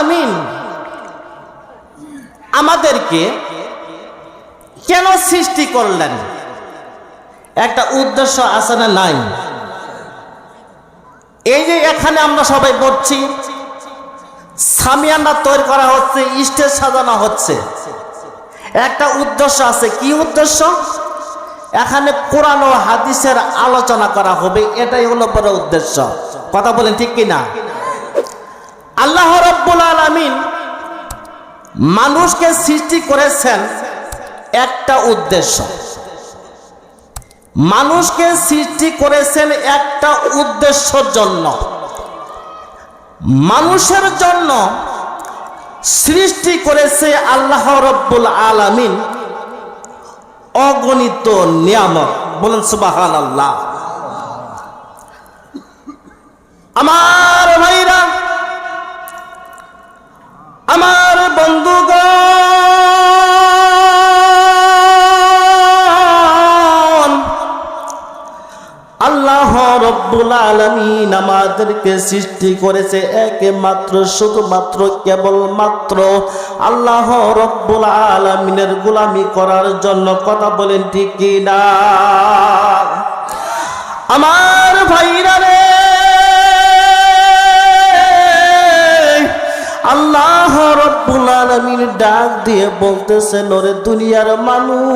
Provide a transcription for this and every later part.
আলামিন আমাদেরকে কেন সৃষ্টি করলেন? একটা উদ্দেশ্য আছে না নাই? এই যে এখানে আমরা সবাই বলছি, সামিয়ানা তৈরি করা হচ্ছে, স্টেজ সাজানো হচ্ছে, একটা উদ্দেশ্য আছে। কি উদ্দেশ্য? এখানে কোরআন ও হাদিসের আলোচনা করা হবে, এটাই হলো বড় উদ্দেশ্য। কথা বলেন ঠিক কিনা? আল্লাহ রাব্বুল আলামিন মানুষকে সৃষ্টি করেছেন একটা উদ্দেশ্য, মানুষকে সৃষ্টি করেছেন একটা উদ্দেশ্যের জন্য। মানুষের জন্য সৃষ্টি করেছে আল্লাহ রাব্বুল আলামিন অগণিত নিয়ামত। বলেন সুবহানাল্লাহ। আমার ভাইরা, আমার বন্ধুগণ, আল্লাহ রাব্বুল আলামিন আমাদেরকে সৃষ্টি করেছে একমাত্র শুধুমাত্র কেবলমাত্র আল্লাহ রাব্বুল আলামিনের গোলামি করার জন্য। কথা বলেন ঠিক কি না? আমার ভাইরা রে, আল্লাহ রাব্বুল আলামিন ডাক দিয়ে বলতেছেন, ওরে দুনিয়ার মানুষ,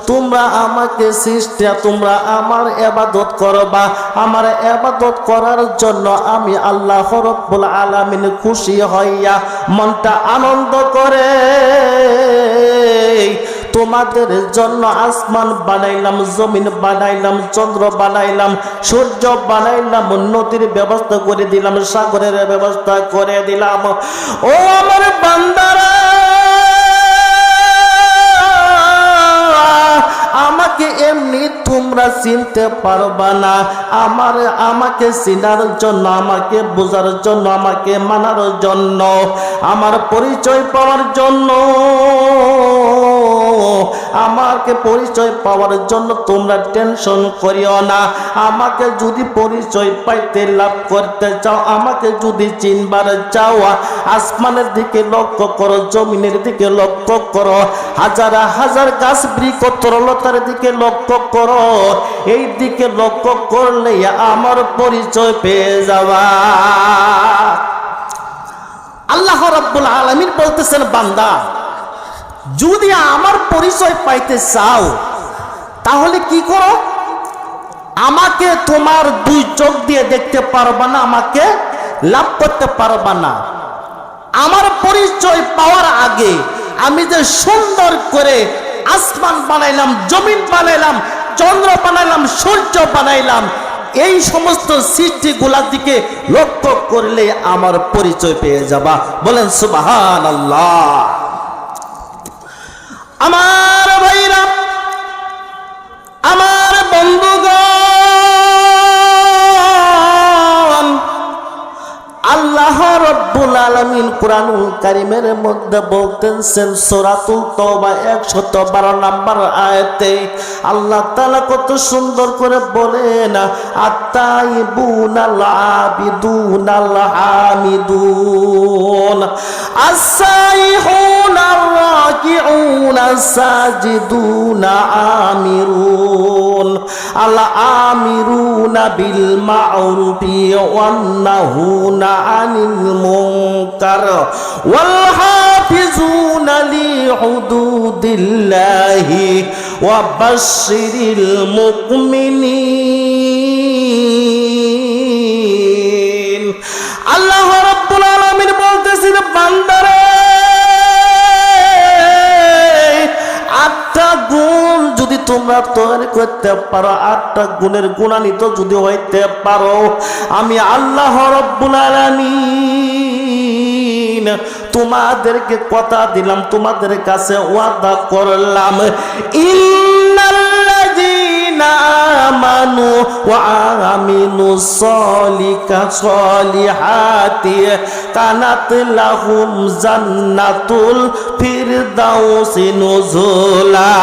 তোমরা আমাকে সৃষ্টি, তোমরা আমার ইবাদত করবা। আমার ইবাদত করার জন্য আমি আল্লাহ রাব্বুল আলামিন খুশি হইয়া মনটা আনন্দ করে তোমাদের জন্য আসমান বানাইলাম, জমিন বানাইলাম, চন্দ্র বানাইলাম, সূর্য বানাইলাম, নদীর ব্যবস্থা করে দিলাম, সাগরের ব্যবস্থা করে দিলাম। ও আমার বান্দারা, আমাকে এমনি তোমরা চিনতে পারবা না। আমাকে চিনার জন্য, আমাকে বোঝার জন্য, আমাকে মানার জন্য, আমার পরিচয় পাওয়ার জন্য, আমাকে পরিচয় পাওয়ার জন্য তোমরা টেনশন করিও না। আমাকে যদি পরিচয় পাইতে লাভ করতে চাও, আমাকে যদি চিনবার চাও, আসমানের দিকে লক্ষ্য করো, জমিনের দিকে লক্ষ্য করো, হাজার হাজার গাছ বৃক্ষ তরলতার দিকে লক্ষ্য করো। এই দিকে লক্ষ্য করলে আমার পরিচয় পেয়ে যাবা। আল্লাহ রাব্বুল আলামিন বলতেছেন, বান্দা, যদি আমার পরিচয় পাইতে চাও তাহলে কি করো? আমাকে তোমার দুই চোখ দিয়ে দেখতে পারবা না, আমাকে লাভ করতে পারবা না। আমার পরিচয় পাওয়ার আগে আমি যে সুন্দর করে আসমান বানাইলাম, জমিন বানাইলাম, চন্দ্র বানাইলাম, সূর্য বানাইলাম, এই সমস্ত সৃষ্টিগুলার দিকে লক্ষ্য করলে আমার পরিচয় পেয়ে যাবা। বলেন সুবহানাল্লাহ। আমার ভাইরা, আমার বন্ধুগণ, আল্লাহ রাব্বুল আলামিন কুরআনুল কারীমের মধ্যে বলতেছেন, সূরাতুল তাওবা 112 নম্বর আয়াতে আল্লাহ তাআলা কত সুন্দর করে বলেন, আত-তাইবুনাল আবিদুনাল হামিদুন আস-সাইহুনার রাকিউনা সাজিদুনা আমিরুন আল-আমিরুনা বিল মা'রুফি ওয়ান নাহুনা আনিল মুনকার ওয়াল হাফিজুনা লিহুদুদিল্লাহি ওয়া বাশশিরিল মুমিনিন। আল্লাহ রাব্বুল আলামিন বলতেছেন, বান্দারে, আটটা গুণ যদি তোমরা তৈরি করতে পারো, আটটা গুণের গুণান্বিত যদি হইতে পারো, আমি আল্লাহ রাব্বুল আলামিন তোমাদেরকে কথা দিলাম, তোমাদের কাছে ওয়াদা করলাম, ইন্নাল্লাযীনা আল্লাযীনা আমানু ওয়া আমিলুস সলিহাতি কানাত লাহুম জান্নাতুল ফিরদাউসি নুজুলা।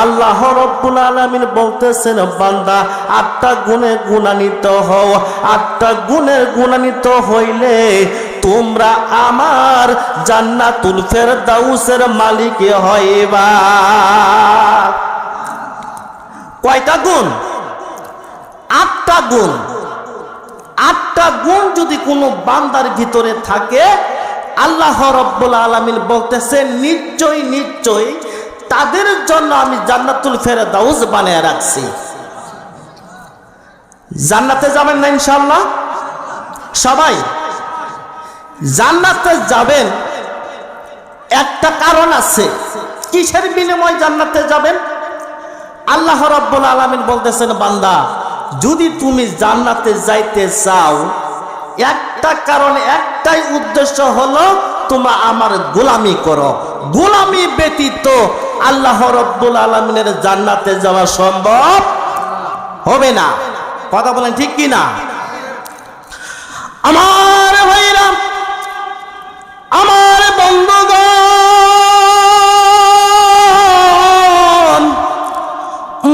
আল্লাহ রাব্বুল আলামিন বলতেছেন, বান্দা আটটা গুণে গুণান্বিত হও, আটটা গুণে গুণান্বিত হইলে তোমরা আমার জান্নাতুল ফেরদাউসের মালিক হইবা। কয়টা গুণ? আটটা গুণ। আটটা গুণ যদি কোনো বান্দার ভিতরে থাকে, আল্লাহ রাব্বুল আলামিন বলতেছেন নিশ্চয় নিশ্চয় তাদের জন্য আমি জান্নাতুল ফেরদাউস বানিয়ে রাখছি। জান্নাতে যাবেন না ইনশাআল্লাহ? সবাই জান্নাতে যাবেন, একটা কারণ আছে। কিসের বিনিময়ে জান্নাতে যাবেন? আল্লাহ রাব্বুল আলামিন বলতেছেন, বান্দা যদি তুমি জান্নাতে যাইতে চাও, একটা কারণ, একটাই উদ্দেশ্য হলো তোমরা আমার গোলামি করো। গোলামি ব্যতীত আল্লাহ রাব্বুল আলামিনের জান্নাতে যাওয়া সম্ভব হবে না। কথা বলেন ঠিক কি না? আমার ভাইরা, আমার বন্ধুগণ,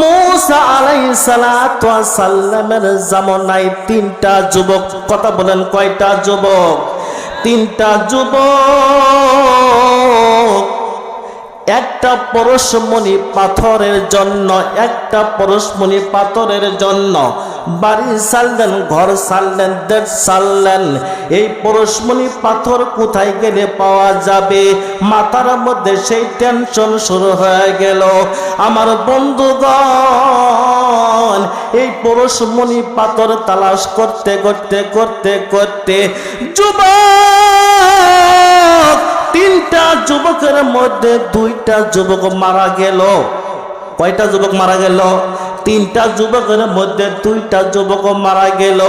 মুসা আলাইহিস সালাতু ওয়াস সালামের জামানায় তিনটা যুবক, কথা বলেন কয়টা যুবক? তিনটা যুবক একটা পরশমণি পাথরের জন্য, একটা পরশমণি পাথরের জন্য বাড়ি ছাড়লেন, ঘর ছাড়লেন, দেশ ছাড়লেন। এই পরশমণি পাথর কোথায় গেলে পাওয়া যাবে? মাথার মধ্যে সেই টেনশন শুরু হয়ে গেল। আমার বন্ধুগণ, এই পরশমণি পাথর তালাশ করতে করতে করতে করতে যুবক, তিনটা যুবকের মধ্যে দুইটা যুবক মারা গেল। কয়টা যুবক মারা গেল? তিনটা যুবকের মধ্যে দুইটা যুবক মারা গেল।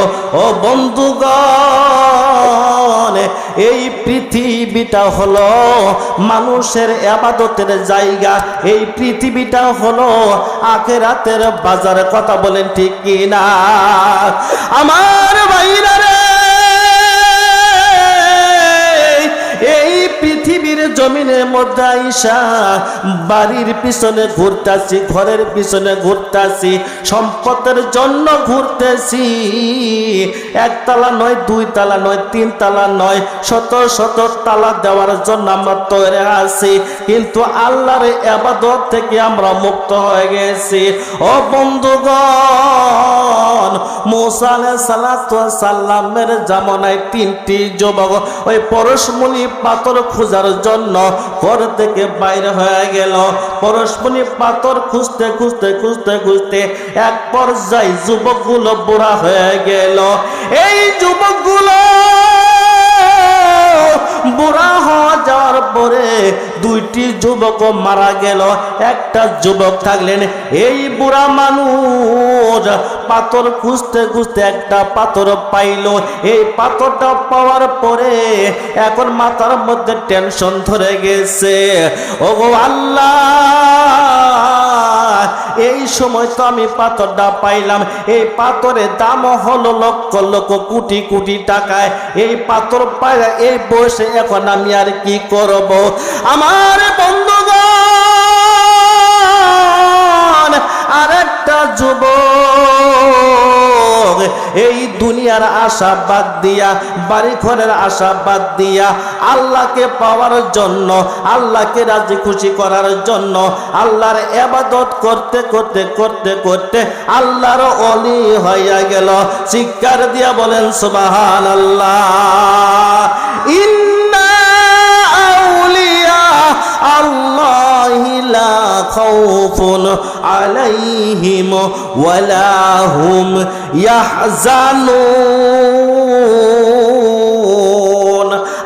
ও বন্ধুগণ, এই পৃথিবীটা হলো মানুষের ইবাদতের জায়গা, এই পৃথিবীটা হলো আখিরাতের বাজার। কথা বলেন ঠিক কি না? আমার ভাইরা রে, এই পৃথিবীর জমিনের মধ্যে আইসা বাড়ির পিছনে ঘুরতাছি, ঘরের পিছনে ঘুরতাছি, সম্পদের জন্য ঘুরতেছি। একতলা নয়, দুই তালা নয়, তিন তালা নয়, শত শত তালা দেওয়ার জন্য আমরা তৈরি আছি, কিন্তু আল্লাহর ইবাদত থেকে আমরা মুক্ত হয়ে গেছি। ও বন্ধুগণ, মুসা আলাইহিস সালাতু ওয়াস সালামের জামানায় তিনটি যুবক ওই পরশমণি পাথর খোঁজার জন্য ঘর থেকে বাইরে হয়ে গেল। পরশমণি পাথর খুঁজতে খুঁজতে খুঁজতে খুঁজতে এক পর্যায়ে যুবকগুলো বুড়া হয়ে গেল। এই যুবকগুলো বুড়া হওয়া যাওয়ার পরে দুইটি যুবক মারা গেল, একটা যুবক থাকলেন। এই বুড়া মানুষ পাথর খুঁজতে খুঁজতে একটা পাথর পাইল। এই পাথরটা পাওয়ার পরে এখন মাথার মধ্যে টেনশন ধরে গেছে। ওগো আল্লাহ, এই সময় তো আমি পাথরটা পাইলাম, এই পাথরের দাম হলো লক্ষ লক্ষ কোটি কোটি টাকায়। এই পাথর পাইলা এই বয়সে এখন আমি আর কি করব? আমার বন্ধুগণ, আরেকটা যুবক এই দুনিয়ার আশা বাদ দিয়া, বাড়ি ঘরের আশা বাদ দিয়া, আল্লাহকে পাওয়ার জন্য, আল্লাহকে রাজি খুশি করার জন্য আল্লাহর ইবাদত করতে করতে করতে করতে আল্লাহর ওলি হইয়া গেল। চিৎকার দিয়া বলেন সুবহানাল্লাহ। ইন্না আউলিয়া আল্লাহি লা খাউফুন আলাইহিম ওয়ালা হুম ইয়াহজানুন।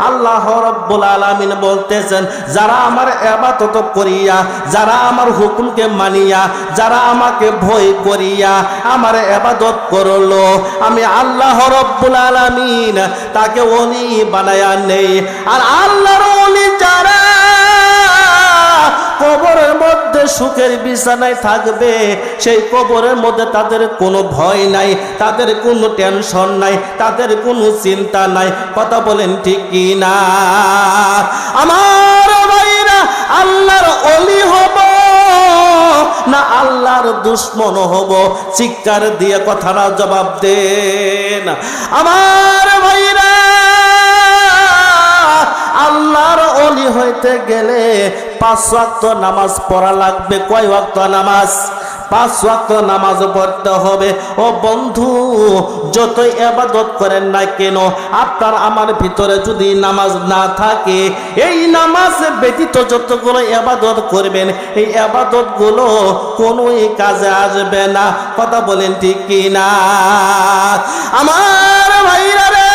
আল্লাহ রাব্বুল আলামিন বলতেছেন, যারা আমার ইবাদত করিয়া, যারা আমার হুকুমকে মানিয়া, যারা আমাকে ভয় করিয়া আমার ইবাদত করলো, আমি আল্লাহ রাব্বুল আলামিন তাকে ওলি বানায়া নেই। আর আল্লাহর ওলি যারা কবরের মধ্যে কবরে সুখের বিছানায় থাকবে, সেই কবরের মধ্যে তাদের কোনো ভয় নাই, তাদের কোনো টেনশন নাই, তাদের কোনো চিন্তা নাই। কথা বলেন ঠিক কি না? আমার ভাইরা, আল্লাহর ওলি হব না আল্লাহর দুশ্মন হব? চিৎকার দিয়ে কথাটা জবাব দেন আমার ভাইরা। আল্লাহর ওলি হইতে গেলে 5 ওয়াক্ত নামাজ পড়া লাগবে। কয় ওয়াক্ত নামাজ? 5 ওয়াক্ত নামাজ পড়তে হবে। ও বন্ধু, যতই ইবাদত করেন না কেন, আপনার আমার ভিতরে যদি নামাজ না থাকে, এই নামাজ ব্যতীত যতগুলো ইবাদত করবেন, এই ইবাদতগুলো কোনোই কাজে আসবে না। কথা বলেন ঠিক কি না? আমার ভাইরা রে,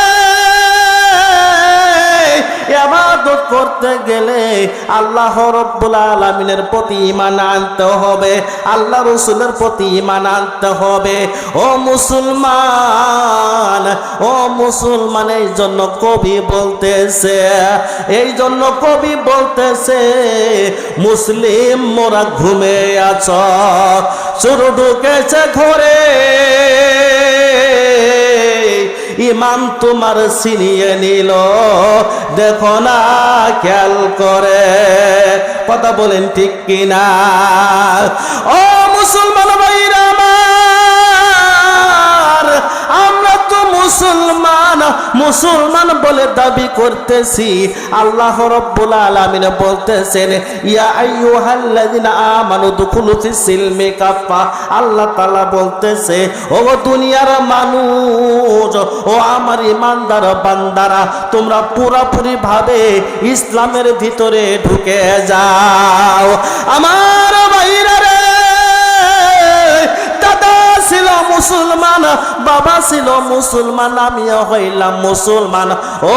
ইবাদত করতে গেলে আল্লাহ রাব্বুল আলামিনের প্রতি ঈমান আনতে হবে, আল্লাহ রাসূলের প্রতি ঈমান আনতে হবে। ও মুসলমান, ও মুসলমান, এই জন্য কবি বলতেছে, এই জন্য কবি বলতেছে, মুসলিম মোরা ঘুমে আছো, চোর ঢুকেছে ঘরে, ইমান তোমার ছিনিয়ে নিল, দেখো না খেয়াল করে। কথা বলেন ঠিক কিনা? ও মুসলমান ভাইরা আমার, আমরা তো মুসলমান, মুসলমান বলে দাবি করতেছি। আল্লাহ রাব্বুল আলামিন বলতেছেন, ইয়া আইয়ুহাল্লাযিনা আমানু দুখুলু ফিস সিলমি কাফা। আল্লাহ তাআলা বলতেছে, ও দুনিয়ার মানুষ, ও আমার ইমানদার বান্দারা, তোমরা পুরোপুরি ভাবে ইসলামের ভিতরে ঢুকে যাও। আমার ভাইরা রে, দাদা ছিল মুসলমান, বাবা ছিল মুসলমান, আমিও হইলাম মুসলমান। ও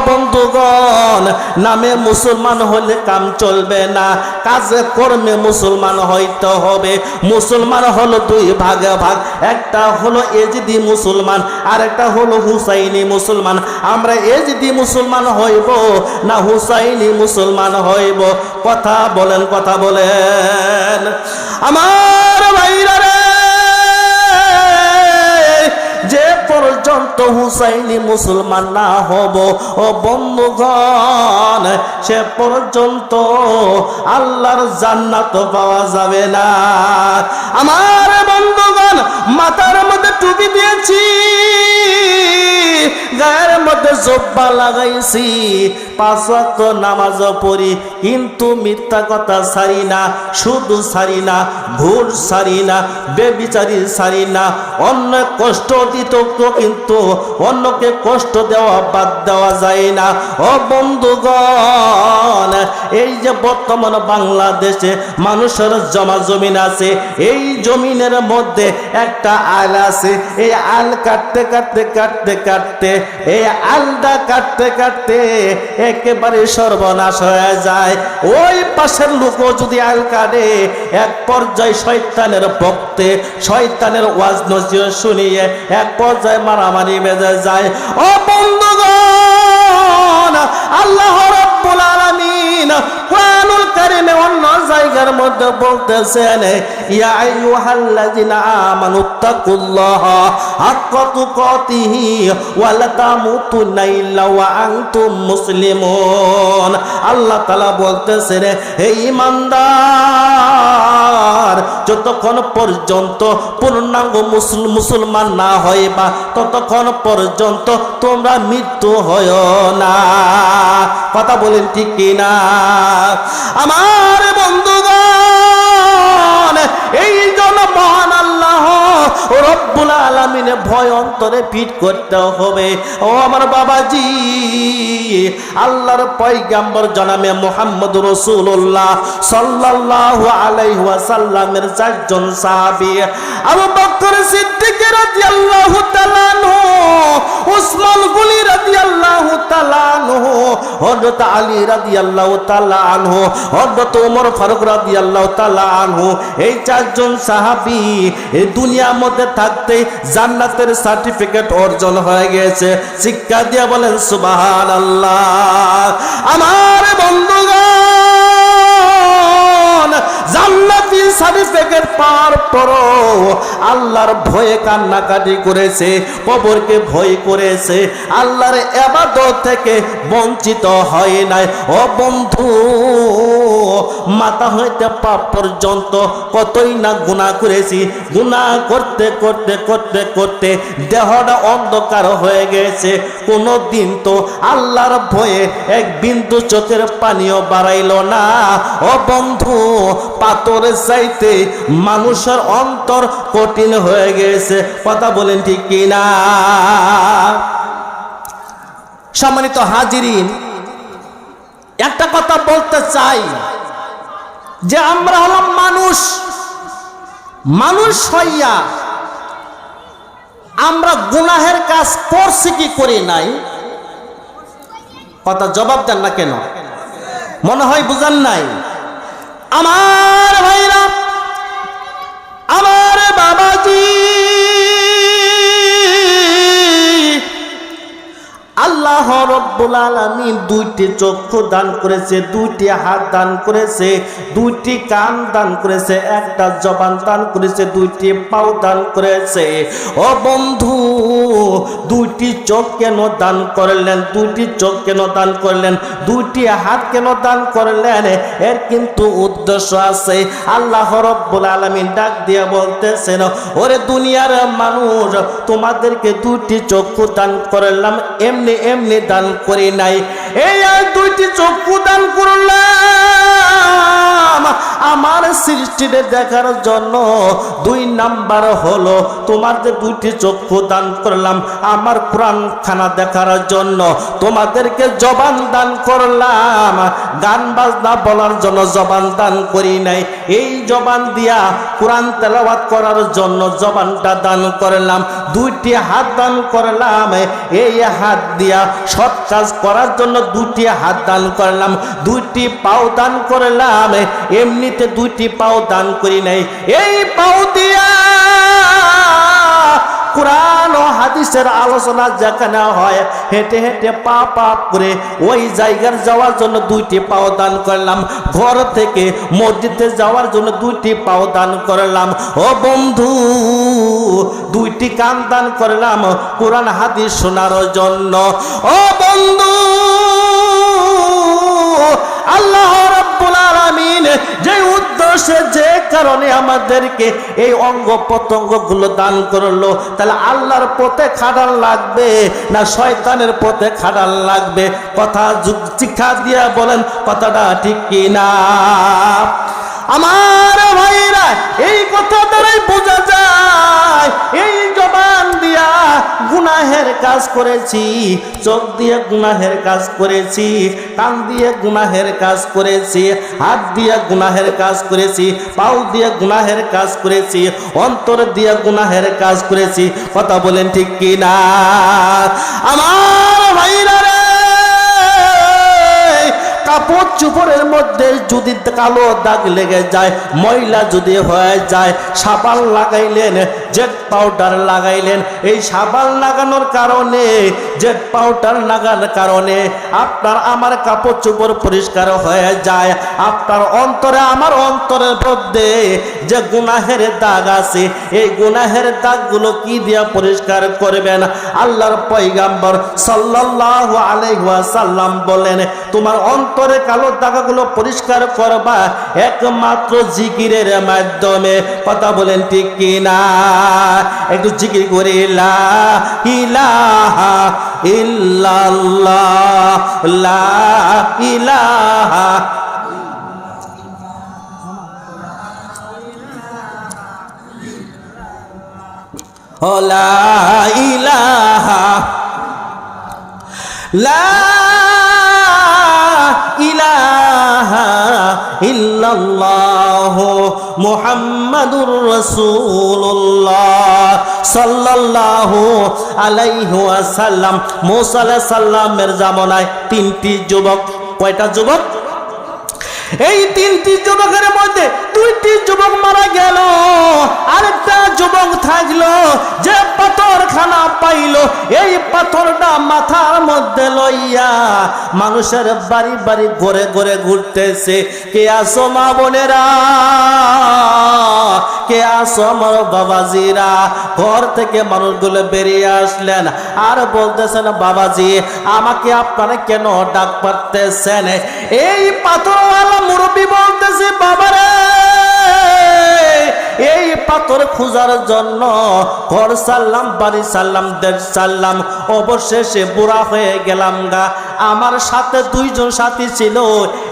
বন্ধুগণ, নামে মুসলমান হলে কাম চলবে না, কাজে কর্মে মুসলমান হইতে হবে। মুসলমান হলো 2 ভাগে ভাগ, একটা হলো এজিদি মুসলমান, আর একটা হলো হুসাইনি মুসলমান। আমরা এজিদি মুসলমান হইব না হুসাইনি মুসলমান হইব? কথা বলেন, কথা বলেন আমার ভাইরা রে। যে পর্যন্ত হুসাইনি মুসলমান না হব, ও বন্ধুগণ, সে পর্যন্ত আল্লাহর জান্নাত পাওয়া যাবে না। আমার বন্ধুগণ, মাথার মধ্যে টুপি দিয়েছি, গায়ের মধ্যে জব্বা লাগাইছি, 5 ওয়াক্ত নামাজ পড়ি, কিন্তু মিথ্যা কথা ছাড়ি না, শুধু ছাড়ি না, ভুল ছাড়ি না, বেবিচারি ছাড়ি না। অন্য কষ্ট দিত কিন্তু অন্যকে কষ্ট দেওয়া বাদ দেওয়া যায় না। ও বন্ধুগণ, এই যে বর্তমান বাংলাদেশে মানুষের জমা জমিন আছে, এই জমিনের মধ্যে একটা আল আছে, এই আল কাটতে কাটতে কাটতে কাটতে, এই আলটা কাটতে কাটতে একেবারে সর্বনাশ হয়ে যায়। ওই পাশের লোকও যদি আল কাটে, এক পর্যায়ে শয়তানের ভক্তে, শয়তানের ওয়াজ নসিহত শুনিয়ে এক পর্যায়ে মারামারি বেজে যায়। ও বন্ধুগণ, আল্লাহ রাব্বুল আলামিন কুরআনুল কারীমে অন্য জায়গার মধ্যে বলতেছেন, ইয়া আইয়ুহাল্লাযিনা আমানুত্তাকুল্লাহা হাক্কা তুকাতিহি ওয়া লা তামুতুন্না ইল্লা ওয়া আনতুম মুসলিমুন। আল্লাহ তাআলা বলতেছেন, হে ঈমানদার, যতক্ষণ পর্যন্ত পূর্ণাঙ্গ মুসলমান না হইবা, ততক্ষণ পর্যন্ত তোমরা মৃত্যু হয় না। কথা বলেন ঠিক কিনা আমার বন্ধুগণ? এই জন্য মহান আল্লাহ রব্বুল আলামিনে ভয় অন্তরে ফিট করতে হবে। ও আমার বাবাজি, আল্লাহর পয়গম্বর জনাবে মুহাম্মদ রাসূলুল্লাহ সাল্লাল্লাহু আলাইহি ওয়াসাল্লামের 4 জন সাহাবী, আবু বকর সিদ্দিক রাদিয়াল্লাহু তাআলা আনহু, উসমান গনি রাদিয়াল্লাহু তাআলা আনহু, হযরত আলী রাদিয়াল্লাহু তাআলা আনহু, হযরত ওমর ফারুক রাদিয়াল্লাহু তাআলা আনহু, এই 4 জন সাহাবী এই দুনিয়ার মধ্যে থাকতে জান্নাতের সার্টিফিকেট অর্জন হয়ে গেছে। শিক্ষা দিয়ে বলেন সুবহানাল্লাহ। আমার বন্ধুগণ, জান্নাতি সার্টিফিকেট পাওয়ার পরও আল্লাহর ভয়ে কান্নাকাটি করেছে, কবরকে ভয় করেছে, আল্লাহর ইবাদত থেকে বঞ্চিত হয় নাই। ও বন্ধু, মাথা হইতে পা পর্যন্ত কতই না গুনাহ করেছি, গুনাহ করতে করতে করতে করতে দেহটা অন্ধকার হয়ে গেছে। কোনো দিন তো আল্লাহর ভয়ে এক বিন্দু চোখের পানিও বাড়াইল না। ও বন্ধু, পাথরের চাইতে মানুষের অন্তর কঠিন হয়ে গেছে। কথা বলেন ঠিক কিনা? সম্মানিত হাজিরিন, একটা কথা বলতে চাই যে আমরা হলাম মানুষ। মানুষ হইয়া আমরা গুনাহের কাজ করছি কি করি নাই? কথা জবাব দেন না কেন? মনে হয় বুঝান নাই। আমার ভাইরা, আমার বাবাজি, আল্লাহ রব্বুল আলামিন দুইটি চক্ষু দান করেছে, দুইটি হাত দান করেছে, দুইটি কান দান করেছে, একটা জবান দান করেছে, দুইটি পাও দান করেছে। ও বন্ধু, দুইটি চোখ কেন দান করলেন? দুইটি চোখ কেন দান করলেন? দুইটি হাত কেন দান করলেন? এর কিন্তু উদ্দেশ্য আছে। আল্লাহ রব্বুল আলামিন ডাক দিয়ে বলতেছেন, ওরে দুনিয়ার মানুষ, তোমাদেরকে দুইটি চক্ষু দান করলাম, এমনি এমনি দান করি নাই। এই দুইটি চক্ষু দান করলাম আমার সৃষ্টিতে দেখার জন্য। দুই নাম্বার হলো তোমাদের দুইটি চক্ষু দান করলাম আমার কোরআন খানা দেখার জন্য। তোমাদেরকে জবান দান করলাম, গান বাজনা বলার জন্য জবান দান করি নাই। এই জবান দিয়া কোরআন তেলাওয়াত করার জন্য জবানটা দান করলাম। দুইটি হাত দান করলাম, এই হাত দিয়া সৎ কাজ করার জন্য দুটি হাত দান করলাম। দুইটি পাও দান করলাম, এমনিতে দুইটি পাও দান করি নাই। এই পাও দিয়া কুরআন ও হাদিসের আলোচনা যেখানে হয়, হেঁটে হেঁটে পা পা করে ওই জায়গার যাওয়ার জন্য দুইটি পাও দান করলাম। ঘর থেকে মসজিদে যাওয়ার জন্য দুইটি পাও দান করলাম। ও বন্ধু, দুইটি কান দান করলাম কোরআন হাদিস শোনার জন্য। ও বন্ধু, আল্লাহ রাব্বুল আলামিন যে উদ্দেশ্যে, যে কারণে আমাদেরকে এই অঙ্গ প্রত্যঙ্গ গুলো দান করলো, তাহলে আল্লাহর পথে খাটাল লাগবে না শয়তানের পথে খাটাল লাগবে? কথা শিক্ষা দিয়া বলেন কথাটা ঠিক কি না? আমার ভাইরা, এই কথা দ্বারাই বোঝা যায় এই জবান দিয়া গুনাহের কাজ করেছি, চোখ দিয়ে গুনাহের কাজ করেছি, কান দিয়ে গুনাহের কাজ করেছি, হাত দিয়ে গুনাহের কাজ করেছি, পাও দিয়ে গুনাহের কাজ করেছি, অন্তর দিয়ে গুনাহের কাজ করেছি। কথা বলেন ঠিক কি না? আমার ভাইরা রে, কাপড় চোপড়ের মধ্যে যদি কালো দাগ লেগে যায়, ময়লা যদি হয়ে যায়, সাবান লাগাইলেন, জেট পাউডার লাগাইলেন, এই সাবান লাগানোর কারণে, জেট পাউডার লাগানোর কারণে আপনার আমার কাপড় চোপড় পরিষ্কার হয়ে যায়। আপনার অন্তরে, আমার অন্তরের মধ্যে যে গুনাহের দাগ আছে, এই গুনাহের দাগগুলো কি দিয়া পরিষ্কার করবেন? আল্লাহর পয়গাম্বর সাল্লাল্লাহু আলাইহি ওয়াসাল্লাম বলেন, তোমার অন্তরে কালো দাগগুলো পরিষ্কার করবা একমাত্র জিকিরের মাধ্যমে। কথা বলেন ঠিক কি না? একটু জিকির করে লা ইলাহা ইল্লাল্লাহ, লা ইলাহা লা ইলাহা লা ইলাহা ইল্লাল্লাহ মুহাম্মাদুর রাসূলুল্লাহ সাল্লাল্লাহু আলাইহি ওয়াসাল্লাম। মুসা আলাইহিস সালামের জামানায় তিনটি যুবক, কয়টা যুবক? এই তিনটি যুবকের মধ্যে দুইটি যুবক মারা গেল, আরেকটা যুবক থাকলো যে পাথরখানা পাইলো, এই পাথরটা মাথার মধ্যে লইয়া মানুষের বাড়ি বাড়ি ঘরে ঘরে ঘুরতেছে। কে আসো মা বোনেরা, কে আসো আমার বাবাজিরা। ঘর থেকে মানুষগুলো বেরিয়ে আসলেন আর বলতেছেন, বাবাজি আমাকে আপনারা কেন ডাক পারতেছেন? এই পাথরওয়ালা মুরব্বি বলতেছে, বাবারে এই পাথর খোঁজার জন্য ঘর সারলাম, বাড়ি সারলাম, দেশ সারলাম, অবশেষে বুড়া হয়ে গেলাম গা। আমার সাথে দুইজন সাথী ছিল,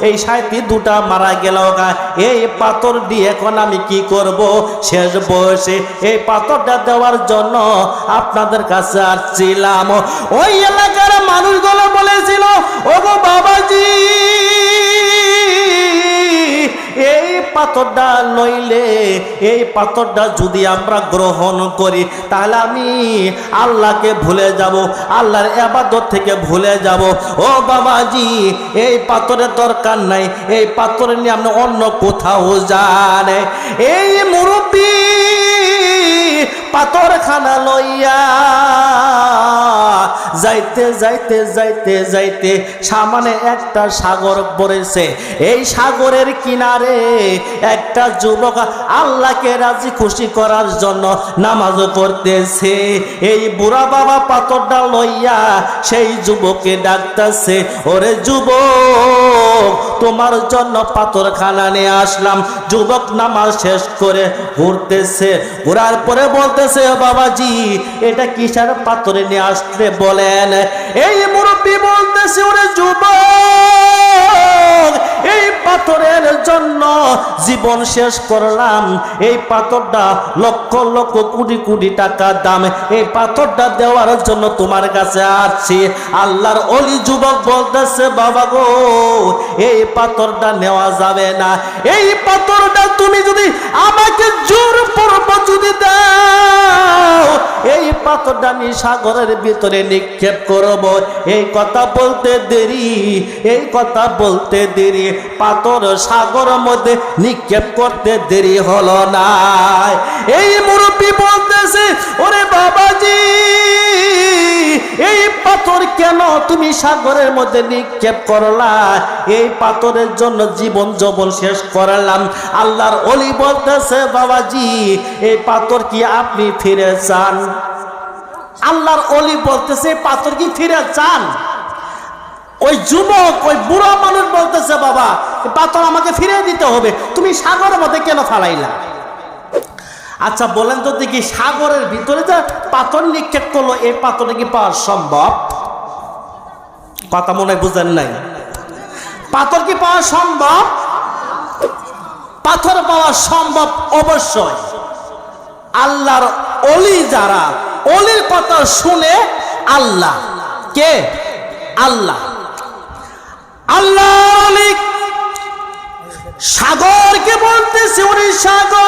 এই সাথী দুটা মারা গেল গা। এই পাথর দিয়ে এখন আমি কি করব? শেষ বয়সে এই পাথরটা দেওয়ার জন্য আপনাদের কাছে আসছিলাম। ওই এলাকার মানুষগুলো বলেছিল, ওগো বাবাজি এই পাথরটা লইলে, এই পাথরটা যদি আমরা গ্রহণ করি তাহলে আমি আল্লাহকে ভুলে যাব, আল্লাহর ইবাদত থেকে ভুলে যাব। ও বাবাজি এই পাথরের দরকার নাই, এই পাথর নিয়ে আপনি অন্য কোথাও যান। এই মুরব্বি পাথরখানা লইয়া যাইতে যাইতে যাইতে যাইতে সামনে একটা সাগর পড়েছে। এই সাগরের কিনারে একটা যুবক আল্লাহকে রাজি খুশি করার জন্য নামাজ পড়তেছে। এই বুড়া বাবা পাথরটা লইয়া সেই যুবককে ডাকতেছে, ওরে যুবক তোমার জন্য পাথরখানা নিয়ে আসলাম। যুবক নামাজ শেষ করে ঘুরতেছে, ঘোরার পরে বলতেছে, বাবাজি এটা কিসের পাথরে নিয়ে আসতে বলেন? এই মুরব্বি বলতেছে, ওরে যুবক এই পাথরের জন্য জীবন শেষ করলাম, এই পাথরটা লক্ষ লক্ষ কোটি কোটি টাকা দাম, এই পাথরটা দেওয়ার জন্য তোমার কাছে আসছি। আল্লাহর ওলি যুবক বলতেছে, বাবা গো এই পাথরটা নেওয়া যাবে না, এই পাথরটা তুমি যদি আমাকে জোর পূর্বক যদি দাও এই পাথরটা আমি সাগরের ভিতরে নিক্ষেপ করব। এই কথা বলতে দেরি, এই কথা বলতে দেরি, পাথর সাগরের মধ্যে নিক্ষেপ করতে দেরি হলো না। এই মুরব্বি বলতেছে, ওরে বাবাজি এই পাথর কেন তুমি সাগরের মধ্যে নিক্ষেপ করলা? এই পাথরের জন্য জীবন যৌবন শেষ করলাম। আল্লাহর ওলি বলতেছে, বাবাজি এই পাথর কি আপনি ফিরে চান? আল্লাহর ওলি বলতেছে, পাথর কি ফিরে চান? ওই যুবক ওই বুড়া মানুষ বলতেছে, বাবা পাথর আমাকে ফিরে দিতে হবে, তুমি সাগরের মধ্যে কেন ফালাইলা? আচ্ছা বলেন তো দেখি, সাগরের ভিতরে যে পাথর নিক্ষেপ করলো এই পাথরটা কি পাওয়া সম্ভব? কথা মনে হয় বুঝেন নাই। পাথর কি পাওয়া সম্ভব? পাথর পাওয়া সম্ভব অবশ্যই। আল্লাহর ওলি যারা, ওলির কথা শুনে আল্লাহ কে? আল্লাহ। আল্লাহ সাগরকে বলতেছে, ওরে সাগর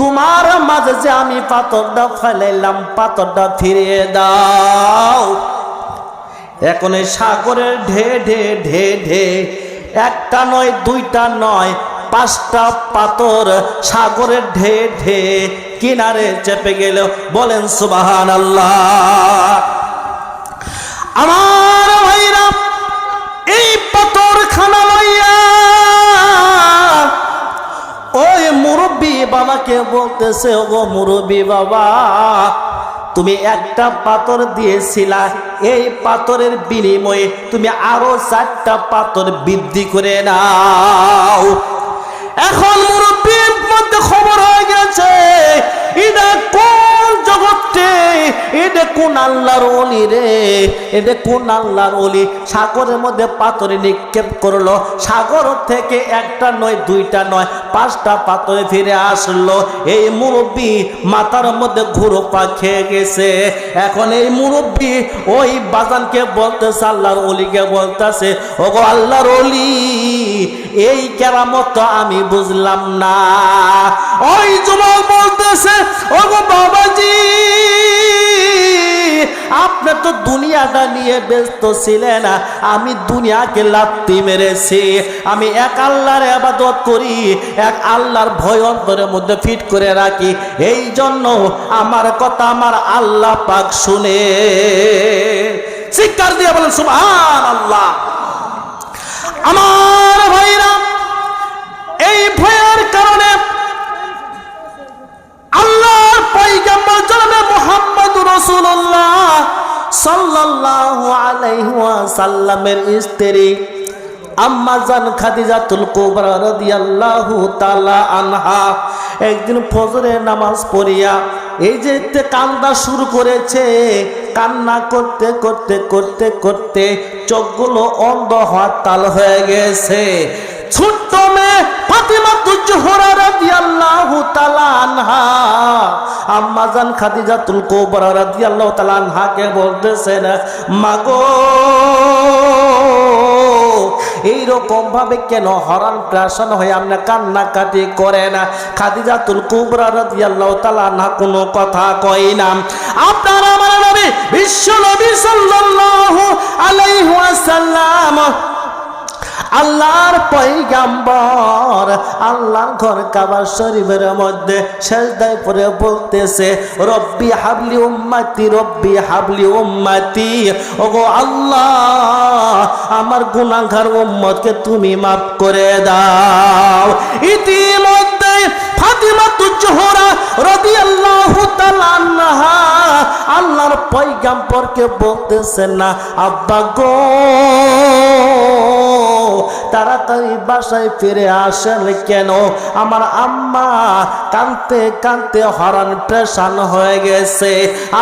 তোমার মাঝে যে আমি পাথরটা ফেলাইলাম পাথরটা ফিরিয়ে দাও। এখন এই সাগরের ঢে ঢে ঢে ঢে একটা নয় দুইটা নয় পাঁচটা পাথর সাগরের ঢে ঢে কিনারে চেপে গেল। বলেন সুবহানাল্লাহ। আমার ভাইরা এই পাথরখানা লইয়া ওই মুরব্বি বাবাকে বলতেছে, ওগো মুরব্বি বাবা তুমি একটা পাথর দিয়েছিলা, এই পাথরের বিনিময়ে তুমি আরো 4টা পাথর বৃদ্ধি করে নাও। এখন মুরব্বির মধ্যে খবর হয়ে গেছে এটা কোন জগতে, এটা কোন আল্লাহর ওলি রে, এটা কোন আল্লাহর ওলি সাগরের মধ্যে পাথরে নিক্ষেপ করলো। সাগর থেকে একটা নয় দুইটা নয় 5টা পাথরে ফিরে আসলো। এই মুরব্বি মাথার মধ্যে ঘুরোপা খেয়ে গেছে। এখন এই মুরব্বি ওই বাজানকে বলতেছে, আল্লাহর ওলিকে বলতেছে, ওগো আল্লাহর ওলি এই কেরামত আমি বুঝলাম না। ওই যুবক বলতেছে, ওগো বাবাজি আপনি তো দুনিয়াটা নিয়ে ব্যস্ত ছিলেন, আমি দুনিয়াকে লাত্তি মেরেছি। আমি এক আল্লাহর ইবাদত করি, এক আল্লাহর ভয় অন্তরের মধ্যে ফিট করে রাখি। এই জন্য আমার কথা আমার আল্লাহ পাক শুনে। চিৎকার দিয়ে বলেন সুবহানাল্লাহ। আমার ভাইরা, এই ভয়ের কারণে আল্লাহর পয়গম্বর জনাবে মুহাম্মদুর রাসূলুল্লাহ সাল্লাল্লাহু আলাইহি ওয়াসাল্লামের স্ত্রী আম্মা জান খাদিজাতুল কুবরা রাদিয়াল্লাহু তাআলা আনহা একদিন ফজরের নামাজ পড়িয়া এই যে কান্না শুরু করেছে। কান্না করতে করতে করতে করতে চোখগুলো অন্ধ হওয়ার তাল হয়ে গেছে। ছোট্ট মেয়ে ফাতিমাতুজ জোহরা রাদিয়াল্লাহু তাআলা আনহা আম্মা জান খাদিজাতুল কুবরা রাদিয়াল্লাহু তাআলা আনহাকে বলতেছেন, মাগো এইরকম ভাবে কেন হরান প্রাশন হয়ে আপনি কান্নাকাটি করে না? খাদিজাতুল কুবরা রাদিয়াল্লাহু তাআলা আনহা কোনো কথা কয় না। আপনার আমার নবী বিশ্ব নবী সাল্লাল্লাহু আলাইহি ওয়াসাল্লাম আল্লাহর পয়গম্বর আল্লাহর ঘর কাবা শরীফের মধ্যে সিজদায় পড়ে বলতেছে, রব্বি হাবলি উম্মতি, রব্বি হাবলি উম্মতি। ওগো আল্লাহ, আমার গুনাহগার উম্মতকে তুমি মাফ করে দাও। ইতিমধ্যে ফাতিমাতুজ জোহরা রাদিয়াল্লাহু তাআলা আনহা আল্লাহর পয়গম্বরকে বলতেছেন না, আব্বা গো তাড়াতাড়ি বাসায় ফিরে আসেন কেন? আমার আম্মা কাঁদতে কাঁদতে হরান প্রেশান হয়ে গেছে।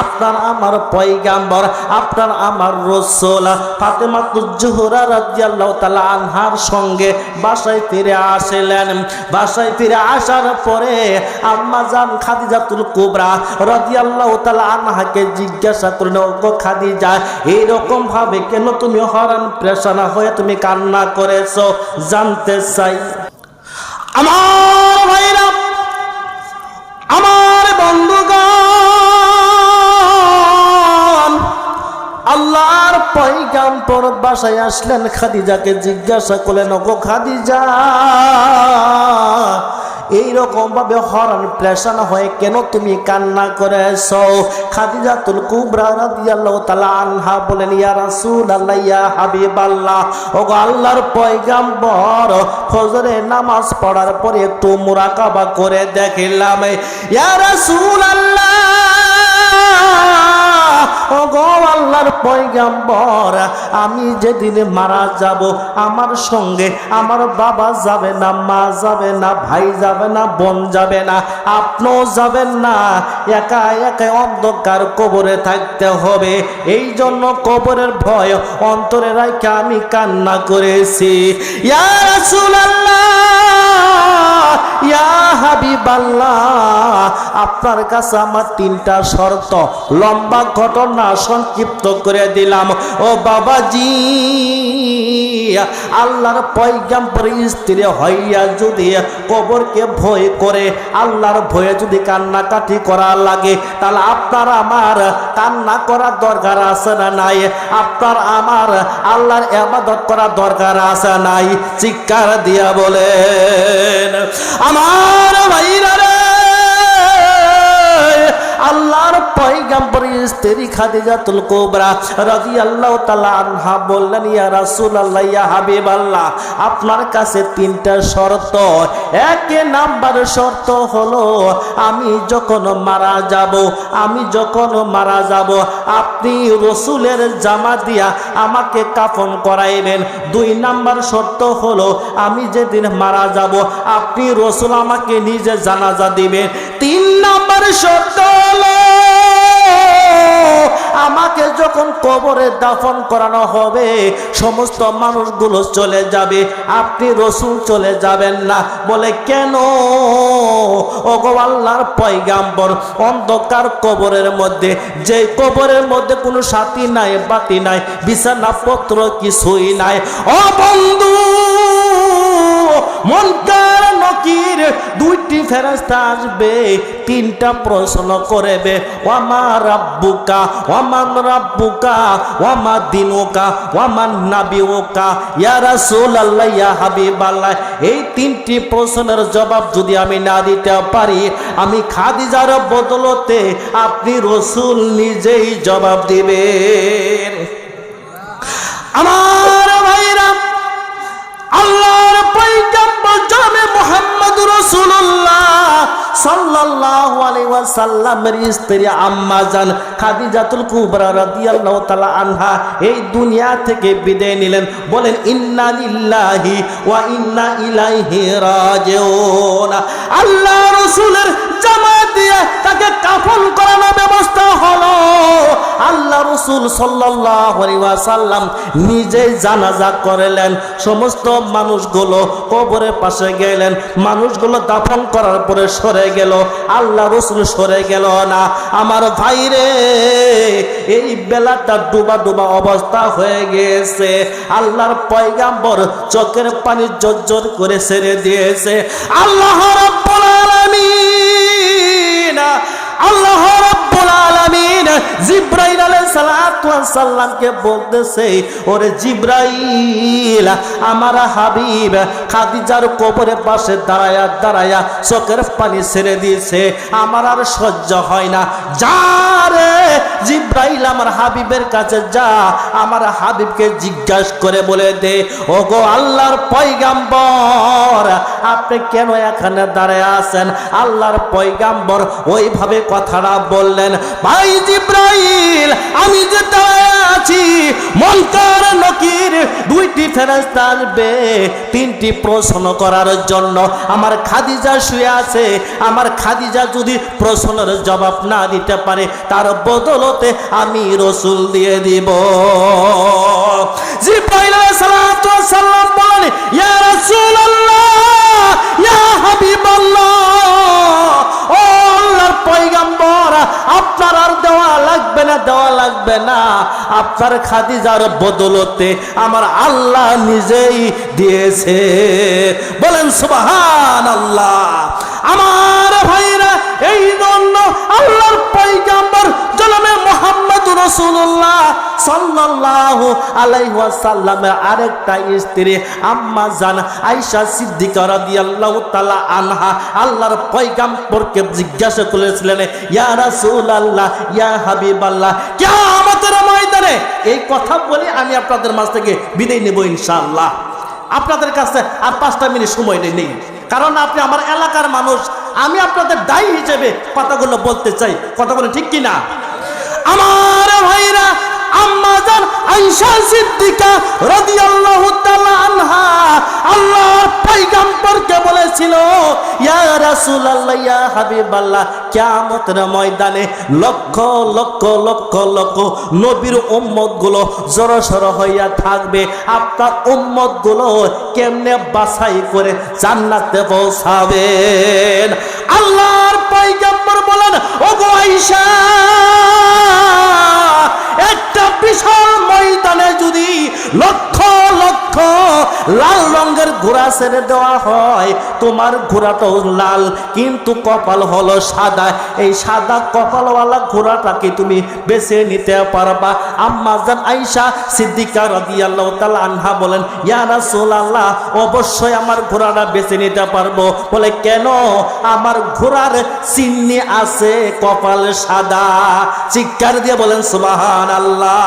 আপনার আমার পয়গম্বর, আপনার আমার রাসূল ফাতিমাতুজ জোহরা রাদিয়াল্লাহু তাআলা আনহার সঙ্গে বাসায় ফিরে আসলেন। বাসায় ফিরে আসার পরে আম্মা জান খাদিজাতুল কুবরা রাদিয়াল্লাহু তাআলা আনহাকে জিজ্ঞাসা করলেন, ওগো খাদিজা, এইরকম ভাবে কেন তুমি হরান প্রেশান হয়ে তুমি কান্না করেছো? জানতে চাই। আমার ভাইরা, আমার বন্ধুগণ, আল্লাহর পয়গম্বর বাসায় আসলেন, খাদিজাকে জিজ্ঞাসা করলেন, ওগো খাদিজা, এইরকম ভাবে হরান প্রেশান হয়ে কেন তুমি কান্না করেছো? খাদিজাতুল কুবরা রাদিয়াল্লাহু তাআলা আনহা বলেন, ইয়া রাসূলুল্লাহ, ইয়া হাবিবাল্লাহ, ওগো আল্লাহর পয়গম্বর ফজরে নামাজ পড়ার পরে একটু মুরাকাবা করে দেখলাম, ইয়া রাসূলুল্লাহ, ওগো আল্লাহর পয়গম্বর, আমি যেদিন মারা যাব আমার সঙ্গে আমার বাবা যাবে না, মা যাবে না, ভাই যাবে না, বোন যাবে না, আপনিও যাবেন না, একা একা অন্ধকার কবরে থাকতে হবে। এই জন্য কবরের ভয় অন্তরে রাখে আমি কান্না করেছি। ইয়া রাসূলুল্লাহ, ইয়া হাবিবাল্লাহ, আপনার কাছে আমার তিনটা শর্ত। লম্বা ঘটনা সংক্ষিপ্ত করে দিলাম। ও বাবাজি, আল্লাহর পয়গম্বর স্ত্রী হইয়া যদি কবরকে ভয় করে, আল্লাহর ভয়ে যদি কান্নাকাটি করা লাগে, তাহলে আপনার আমার কান্না করার দরকার আছে না নাই? আপনার আমার আল্লাহর ইবাদত করার দরকার আছে নাই? চিৎকার দিয়া বলেন আমার ভাইরা রে। আল্লাহর পয়গম্বর স্ত্রী খাদিজাতুল কুবরা রাদিয়াল্লাহু তাআলা আনহা বললেন, ইয়া রাসূলুল্লাহ, ইয়া হাবিবাল্লাহ, আপনার কাছে তিনটা শর্ত। এক নাম্বার শর্ত হলো, আমি যখন মারা যাব আপনি রাসূলের জামা দিয়া আমাকে কাফন করাইবেন। দুই নাম্বার শর্ত হলো, আমি যেদিন মারা যাব আপনি রাসূল আমাকে নিজে জানাজা দিবেন। তিন নাম্বার শর্ত হলো, আমাকে যখন কবরে দাফন করানো হবে সমস্ত মানুষগুলো চলে যাবে, আপনি রাসূল চলে যাবেন না। বলে কেন? ওগো আল্লাহর পয়গম্বর, অন্ধকার কবরের মধ্যে, যে কবরের মধ্যে কোনো সাথী নাই, বাতি নাই, বিছানাপত্র কিছুই নাই, ও বন্ধু, মুনকার নকির দুইটি ফেরেশতা আসবে, তিনটা প্রশ্ন করবে, ওয়ামা রাব্বুকা ওয়ামান রাব্বুকা ওয়ামা দিনুকা ওয়ামান নাবিয়ুকা ইয়া রাসূলুল্লাহ ইয়া হাবিবাল্লাহ। এই তিনটি প্রশ্নের জবাব যদি আমি না দিতে পারি, আমি খাদিজার বদলতে আপনি রাসূল নিজেই জবাব দিবেন। আমার ভাইরা, আল্লাহর পয়গম্বর জনাবে মুহাম্মদুর রাসূলুল্লাহ সাল্লাল্লাহু আলাইহি ওয়াসাল্লামের স্ত্রী আম্মা জান খাদিজাতুল কুবরা রাদিয়াল্লাহু তাআলা আনহা এই দুনিয়া থেকে বিদায় নিলেন। বলেন ইন্না লিল্লাহি ওয়া ইন্না ইলাইহি রাজিউন। আল্লাহ রাসূলের জামাত দিয়ে তাকে কাফন করানোর ব্যবস্থা হলো। আল্লাহ রাসূল সাল্লাল্লাহু আলাইহি ওয়াসাল্লাম নিজেই জানাজা করলেন। সমস্ত মানুষগুলো কবরের পাশে গেলেন, মানুষগুলো দাফন করার পরে সরে গেল, আল্লাহ রাসূল সরে গেল না। আমার ভাইরে, এই বেলাটা ডুবা ডুবা অবস্থা হয়ে গেছে। আল্লাহর পয়গম্বর চোখের পানি জর্জর করে ছেড়ে দিয়েছে। আল্লাহ রাব্বুল আলামিন, আল্লাহ রাব্বুল আলামিন জিবরাইল আলাইহিস সালাতু ওয়াস সালামকে বলতেছে, ওরে জিবরাইল, আমার হাবিব খাদিজার কবরের পাশে দাঁড়ায়া দাঁড়ায়া চোখের পানি ছেড়ে দিয়েছে, আমার আর সহ্য হয় না। যা রে জিবরাইল, আমার হাবিবের কাছে যা, আমার হাবিবকে জিজ্ঞাসা করে বলে দে, ওগো আল্লাহর পয়গম্বর, আপনি কেন এখানে দাঁড়ায় আছেন? আল্লাহর পয়গম্বর ওইভাবে কথাটা বললেন, ভাই জিবরাইল, আমি যে দাঁড়ায় আছি, মুনকার নকির দুইটি ফেরেশতা আসবে তিনটি প্রশ্ন করার জন্য। আমার খাদিজা শুয়ে আছে, আমার খাদিজা যদি প্রশ্নের জবাব না দিতে পারে, তার বদলতে আমি রাসূল দিয়ে দিব। জিবরাইল আলাইহিস সালাতু ওয়াস সালাম বলেন, ইয়া রাসূলুল্লাহ, ইয়া হাবিবাল্লাহ, ও আল্লাহর পয়গম্বর, আপনার আর দেওয়া লাগবে না, দেওয়া লাগবে না, আপনার খাদিজার বদলতে আমার আল্লাহ নিজেই দিয়েছে। বলেন সুবহানাল্লাহ। আমার ভাইরা, এই জন্য আল্লাহর পয়গম্বর জনাবে মুহাম্মদুর রাসূলুল্লাহ সাল্লাল্লাহু আলাইহি ওয়াসাল্লামের আরেকটা স্ত্রী আম্মা জান আয়েশা সিদ্দিকা রাদিয়াল্লাহু তাআলা আনহা আল্লাহর পয়গম্বরকে জিজ্ঞাসা করেছিলেন, ইয়া রাসূলুল্লাহ, ইয়া হাবিবাল্লাহ, কিয়ামতের ময়দানে এই কথা বলে আমি আপনাদের মাঝ থেকে বিদায় নেব ইনশাআল্লাহ। আপনাদের কাছে আর 5টা মিনিট সময় নেই, কারণ আপনি আমার এলাকার মানুষ, আমি আপনাদের দায়ী হিসেবে কথাগুলো বলতে চাই। কথাগুলো ঠিক কিনা? আমার ভাইরা, আম্মা জান আয়েশা সিদ্দিকা রাদিয়াল্লাহু তাআলা আনহা আল্লাহর পয়গম্বরকে বলেছিল, ইয়া রাসূলুল্লাহ, ইয়া হাবিবাল্লাহ, কিয়ামতের ময়দানে লক্ষ লক্ষ লক্ষ লক্ষ নবীর উম্মতগুলো জড়সড় হইয়া থাকবে, আপনার উম্মতগুলো কেমনে বাছাই করে জান্নাতে পৌঁছাবেন? আল্লাহর পয়গম্বর বলেন, ওগো আয়েশা, একটা বিশাল ময়দানে যদি লক্ষ লক্ষ লাল রঙের ঘোড়া ছেড়ে দেওয়া হয়, তোমার ঘোড়াটাও লাল কিন্তু কপাল হলো সাদা, এই সাদা কপালওয়ালা ঘোড়াটাকে তুমি বেছে নিতে পারবা? আম্মা জান আয়েশা সিদ্দিকা রাদিয়াল্লাহু তাআলা আনহা বলেন, ইয়া রাসূলুল্লাহ, অবশ্যই আমার ঘোড়াটা বেছে নিতে পারবো। বলে, কেন? আমার ঘোড়ার চিহ্ন আছে কপাল সাদা। চিৎকার দিয়ে বলেন সুবহানাল্লাহ।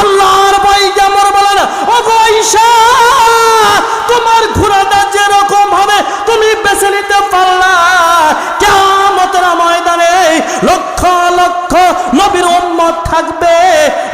আল্লাহর পয়গম্বর বলেন, ওগো আয়েশা, তোমার ঘোড়াটা যেরকম হবে তুমি বেছে নিতে পারলা, কিয়ামতের ময়দানে লক্ষ লক্ষ নবীর উম্মত থাকবে,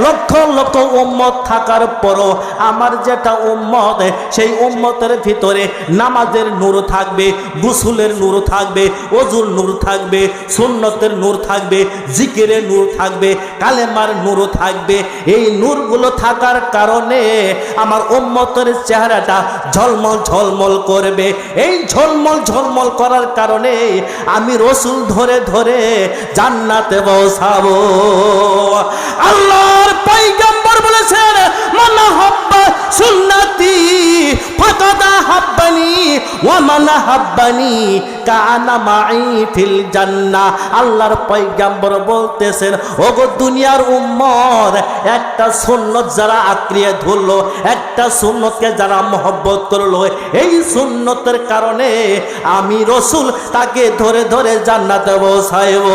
লক্ষ লক্ষ উম্মত থাকার পরও আমার যেটা উম্মত, সেই উম্মতের ভিতরে নামাজের নূর থাকবে, গোসলের নূর থাকবে, ওযুর নূর থাকবে, সুন্নতের নূর থাকবে, জিকিরের নূর থাকবে, কালেমার নূর থাকবে। এই নূরগুলো থাকার কারণে আমার উম্মতের চেহারাটা ঝলমল ঝলমল করবে। এই ঝলমল ঝলমল করার কারণে আমি রাসূল ধরে ধরে জান্নাতে পৌঁছাবো। আল্লাহর পয়গম্বর বলেছেন, মান হাব্বা সুন্নতি ফাকাদ হাব্বানি ওয়া মান হাব্বানি কানা মাই ফিল জান্নাহ। আল্লাহর পয়গম্বর বলতেছেন, ওগো দুনিয়ার উম্মত, একটা সুন্নত যারা আঁকড়িয়ে ধরলো, একটা সুন্নতকে যারা মহব্বত করলো, এই সুন্নতের কারণে আমি রাসূল তাকে ধরে ধরে জান্নাতে বসাইব।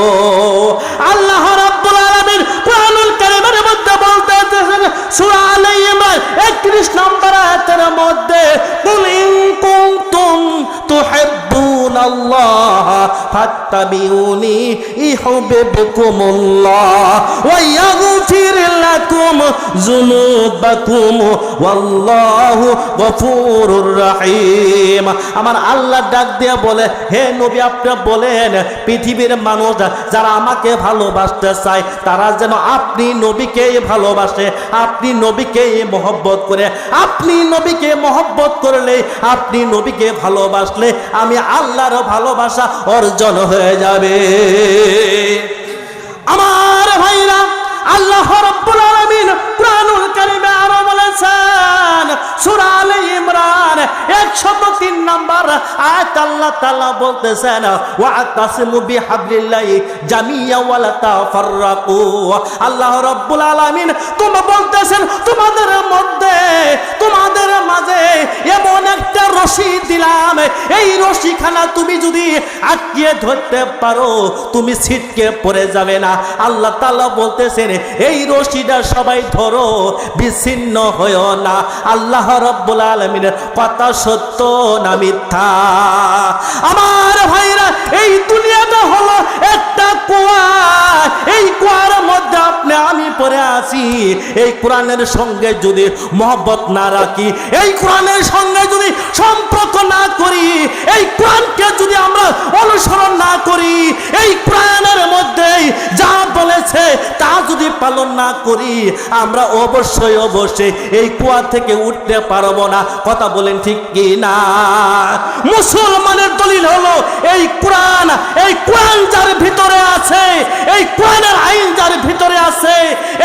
আল্লাহ রাব্বুল আলামিন কুরআনুল কারীমের মধ্যে বলতেছেন সূরা আলে ইমরান 31 নম্বর আয়াতের মধ্যে, কুল ইন কুনতুম তুহিব্বুনাল্লাহ ফাত্তাবিউনি ইউহিব্বুকুমুল্লাহ ওয়া ইয়াগফির লাকুম যুনুবাকুম ওয়াল্লাহু গফুরুর রহিম। আমার আল্লাহ ডাক দিয়ে বলে, হে নবী আপনি বলেন পৃথিবীর মানুষ যারা আমাকে ভালোবাসতে চায় তারা যেন আপনি নবীকে ভালোবাসে, আপনি নবীকে মহব্বত করে, আপনি নবীকে মহব্বত করলে, আপনি নবীকে ভালোবাসলে আমি আল্লাহর ভালোবাসা অর্জন হয়ে যাবে। আমার ভাইরা, আল্লাহ রাব্বুল আলামিন কুরআনুল কারীমে আরো বলেছেন সূরা আলে ইমরান 103 নম্বর আয়াত আল্লাহ তাআলা বলতেছেন, ওয়াতাসিমু বিহাবলিল্লাহি জামিয়া ওয়া লা তাফাররাকু। আল্লাহ রাব্বুল আলামিন তোমরা বলতেছেন তোমাদের মধ্যে, তোমাদের মাঝে এমন একটা রশি দিলাম, এই রশিখানা তুমি যদি আটকিয়ে ধরতে পারো তুমি ছিটকে পড়ে যাবে না। আল্লাহ তাআলা বলতেছেন এই রশিটা সবাই ধরো, বিচ্ছিন্ন হয়ো না। আল্লাহ রাব্বুল আলামিনের কথা সত্য না মিথ্যা? আমার ভাইরা, এই দুনিয়াটা হলো একটা কুয়া, এই কুয়ার মধ্যে আপনি আমি পড়ে আছি। এই কোরআনের সঙ্গে যদি মহব্বত না রাখি, এই কোরআনের সঙ্গে যদি সম্পর্ক না করি, এই কোরআনকে যদি আমরা অনুসরণ না করি, এই কোরআনের মধ্যে যা বলেছে তা যদি পালন না করি, আমরা অবশ্যই অবশ্যই এই কুয়া থেকে উঠতে পারবো না। কথা বলেন ঠিক কি না? মুসলমানের দলিল হলো এই কোরআন। এই কোরআন যার ভিতরে আছে, এই কোরআনের আইন যার ভিতরে আছে,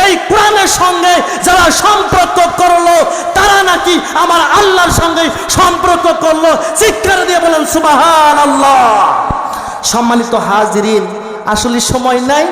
এই কোরআনের সঙ্গে যারা সম্পর্ক করলো তারা নাকি আমার আল্লাহর সঙ্গে সম্পর্ক করলো। চিৎকার দিয়ে বলেন সুবহানাল্লাহ। সম্মানিত হাজিরিন, আসলে সময় নাই।